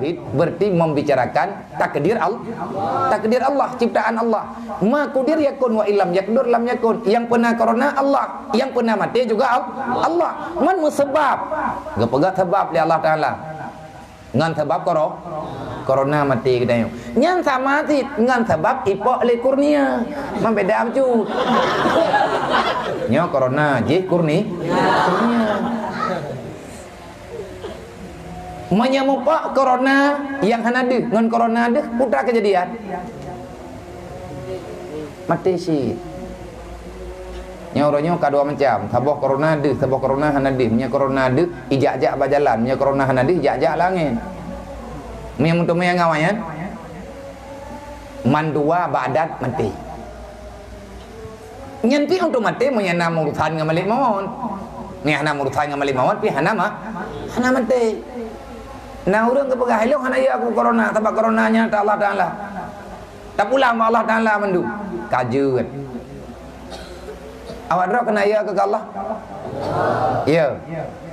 tauhid berarti membicarakan takdir Allah. Takdir Allah, ciptaan Allah. Ma qadir yakun wa illam yakdur lam yakun. Yang pernah corona Allah, yang pernah mati juga Allah. Man musabab. Gapagak sebab li Allah Taala. Ngan sebab corona mati kita yo. Nyan sama tit ngan sebab ipok le kurnia. Man beda cu. Nyo corona je kurnia. Menyemupak corona yang hanade ngan corona deh putra kejadian mati sih nyoronyo kadua macam sabah corona deh sabah corona hanade nya corona deh ijak-jak berjalan nya corona hanade ijak-jak langit nya untuk nya ngawayan mandua badat mati nyanti untuk mati nya nam urusan ngamalik mawon nya nam urusan ngamalik mawon pi hana mati. Nah urang ke pegah helong hana ya aku corona sebab coronanya ta Allah Taala. Tak pula Allah Taala mendu. Kajeut. Awak dak kena ya ke Allah? Ya.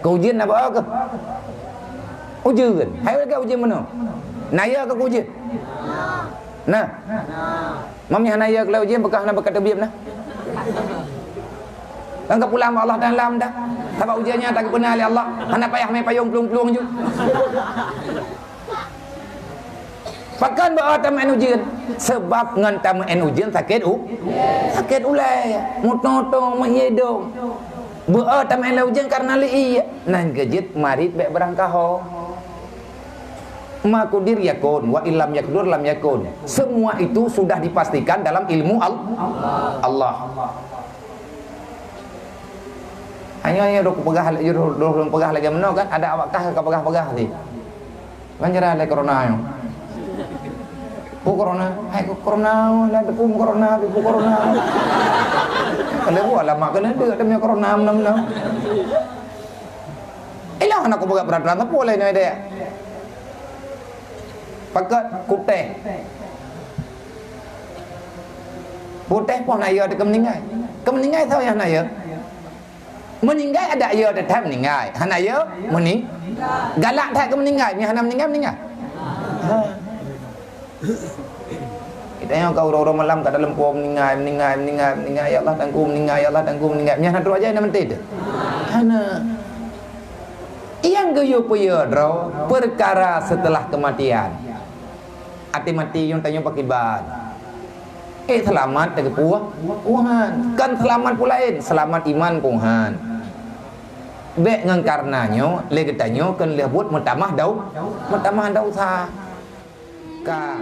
Keujian apa ke? Ujian. Hai ke ujian mana? Naya ke ujian? Nah. Mami hana ya ke ujian bekah na bekat biam nah. Angkat pula Allah Taala dah. Sebab ujiannya tak pernah oleh Allah. Hana payah main payung pelung-pelung je. Pakan bawa taman ujian. Sebab ngan taman ujian sakit sakit ulai. Mutoto menyedong. Bawa taman ujian karena li nan gejit marit baik berangkaho. Ma qadir yakun wa illam yakdur lam yakun. Semua itu sudah dipastikan dalam ilmu Allah. Hanya dok pegah lagi mana kan ada awakkah ke pegah ni. Banjara le corona yo. Corona, hai corona, la dekum corona, dekum corona. Kalau gua lama kena dia ada corona menam. Ilah anak pegah berat-berat apa boleh ni dia. Pakat kuteh. Kuteh pun ayah ada kemeninggal. Kemeninggal tahu yang ayah. Meninggal ada ya tetap meninggal. Hana ya galak tak ke meninggal. Ni hana meninggal. Kita yang kau orang malam kat dalam kuam meninggal. Ya Allah tangguh meninggal. Ya Allah tangguh meninggal. Ni hana tu aja nak menti tu. Hana. Yang geyo-geyo draw perkara setelah kematian. Ati mati yang tanya pakai ban. Selamat dari Tuhan. Kan selamat pulain. Selamat iman Tuhan. Bek ngan karenanya le katanya kan le buat mentamah dau sa ka